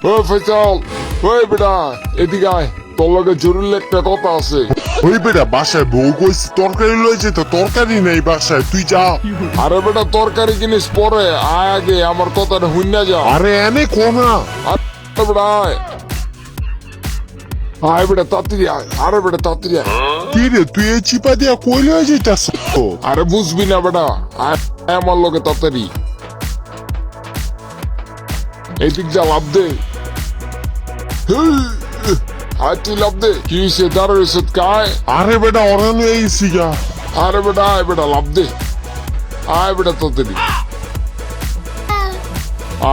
ও ফয়সাল, ওই বেটা এদিকে আয়, তোর লগে জরুরি একটা কথা আছে। ওই বেটা বাসায় বউ কইছে তরকারি লয়েছে তো তরকারি নেই বাসায়, তুই যা। আরে বেটা তরকারি জিনিস পরে, আয় আগে আমার কথাটা হুইনা যা। আরে এনে কোনা আরে বেটা আয়, আয় বেটা তাড়াতাড়ি আয়, আরে বেটা তাড়াতাড়ি আয়। কি রে তুই এই চিপা দিয়া কই লয়ে যাইতাছ? আরে বুঝবি না বেটা, আয় আয় আমার লগে তাড়াতাড়ি। এইদিক যা, লাভ দে। আয় তুই লাভ দে। কি হয়েছে দাঁড়া রয়েছে কায়? আরে বেটা অরানো এই সিগা। আরে বেটা আয় বেটা লাভ দে, আয় বেটা তাড়াতাড়ি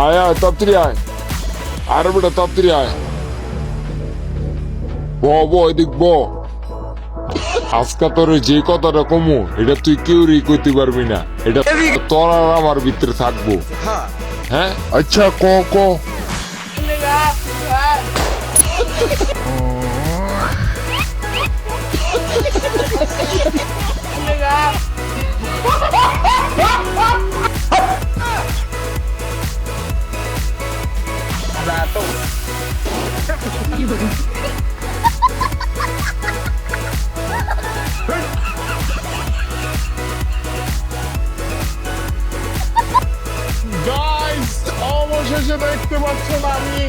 আয়, আয় তাড়াতাড়ি আয়, আরে বেটা তাড়াতাড়ি আয়। ব এদিক ব। আজকে তোর যে কথাটা কমু এটা তুই কেউই কইতে পারবি না, এটা তোর আর আমার ভিতরে থাকবো। হ্যাঁ আচ্ছা ক ক। গাইস অবশেষে দেখতে পাচ্ছেন আমি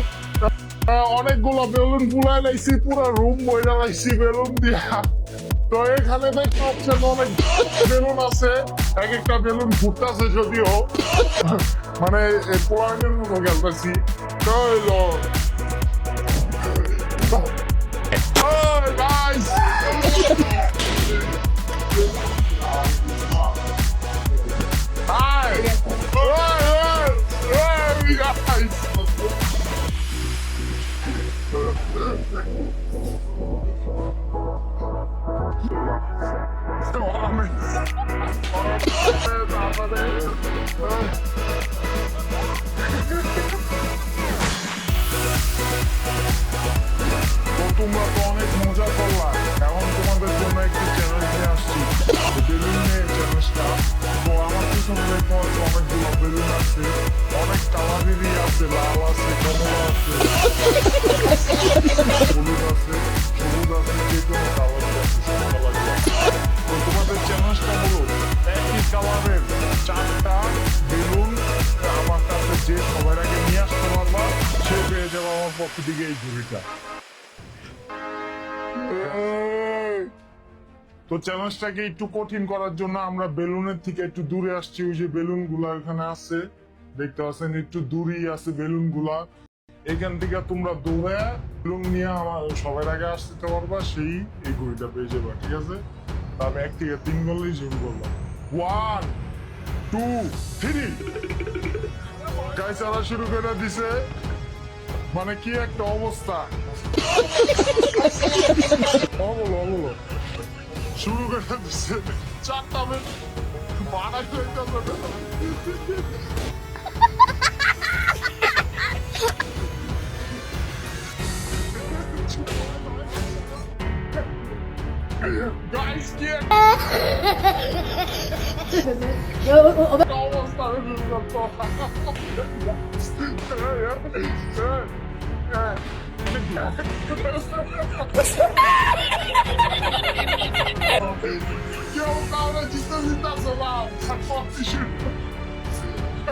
অনেকগুলো বেলুন ফুলাই লাইছি, পুরো রুম বইরা লাইছি বেলুন দিয়া। তো এখানে দেখতে পাচ্ছেন অনেক বেলুন আছে, এক একটা বেলুন ফুটতেছে যদিও, মানে পোলাইনের মতো খেলতেছি। তো হইলো গাইস, hi, hey guys. তোমরা তো অনেক মজা করলা, এখন তোমাদের জন্য একটি চ্যালেঞ্জ নিয়ে আসছি, বেলুন নিয়ে চ্যালেঞ্জটা। তো আমার পিছনে দেখতে পাচ্ছ অনেকগুলো বেলুন আছে, অনেক কালারেরই আছে, লাল আছে, কমলা আছে, হলুদ আছে, সবুজ আছে, যে কোনো কালারের আছে, সব কালারের আছে। তো তোমাদের চ্যালেঞ্জটা হলো একই কালারের 4টা বেলুন আমার কাছে যে সবার আগে নিয়ে আসতে পারবা সে পেয়ে যাবে আমার পক্ষ থেকে এই ঘুড়িটা। তো চ্যালেঞ্জটাকে একটু কঠিন করার জন্য আমরা বেলুনের থেকে একটু দূরে আসছি। ওই যে বেলুন গুলা এখানে আছে দেখতে পাচ্ছেন, একটু দূরেই আছে বেলুন গুলা। এখান থেকে তোমরা দৌড়ে বেলুন নিয়ে আমার সবার আগে আসতে পারবা, সেই এই ঘড়িটা পেয়ে যাবা, ঠিক আছে? আমি 1 থেকে 3 বললেই শুরু করলাম। 1 2 3 গাইস আরা শুরু করে দিছে, মানে কি একটা অবস্থা। অবলো শুরু করে দিচ্ছে 4টা বাড়াই গাইস কি অবস্থা কেউ কাউরে জিতে না,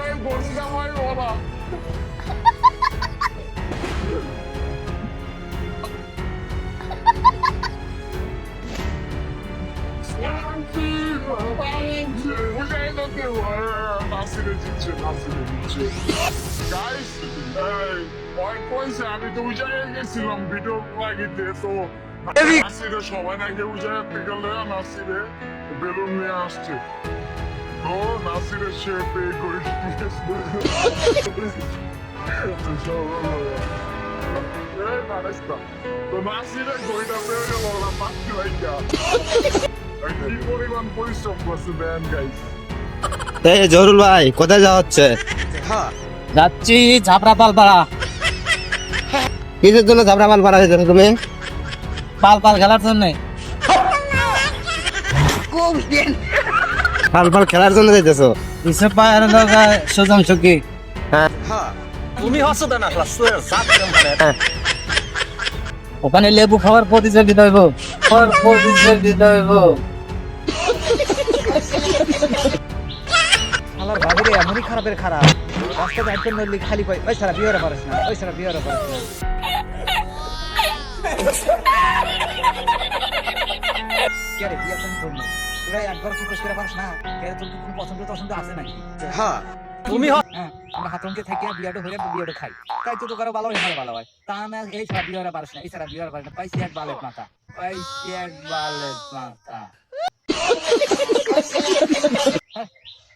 এই বন্ধুটা হয় ওরা। আমি তো উজায় গেছিলাম ভিডিও লাগিতে, তো নাসিরে সবাই নাকি উজায় গেলে নাসিরে বেলুন নিয়ে আসছে, তো নাসিরের সে পে করে তো নাসিরের ঘড়িটা পেয়ে গেল পাখি ভাইকা। কি পরিমাণ পরিশ্রম করছে দেন গাইস। এই জরুল ভাই কোথায় যাওয়া হচ্ছে? যাচ্ছি ঝাপড়া পালপাড়া। কিসের জন্য ঝাপড়া পাল পাড়া হয়েছে তুমি? পাল খেলার জন্য। পাল খেলার জন্য যাইতেছো? হিসেব পায়ের দরকার সুজন সুখী। হ্যাঁ তুমি হচ্ছ না ওখানে লেবু খাওয়ার প্রতিযোগিতা হইব আমার ভাবিরে এমনই খারাপের খারাপ রাস্তা যাইতে নলি খালি কই ওই সারা বিয়ের পারিস না ওই সারা বিয়ের পারিস না কে রে বিয়ে কেন করলি তোরা একবার কি কষ্ট করে পারিস না কে তোর কি কোনো পছন্দ আছে নাকি হ্যাঁ তুমি হ্যাঁ আমরা হাতনকে থেকে বিয়েটা হইলে বিয়েটা খাই তাই তো তোর ভালো হয় ভালো হয় তা না এই সারা বিয়ের পারিস না এই সারা বিয়ের পারিস না পাইছি এক বালের মাথা পাইছি এক বালের মাথা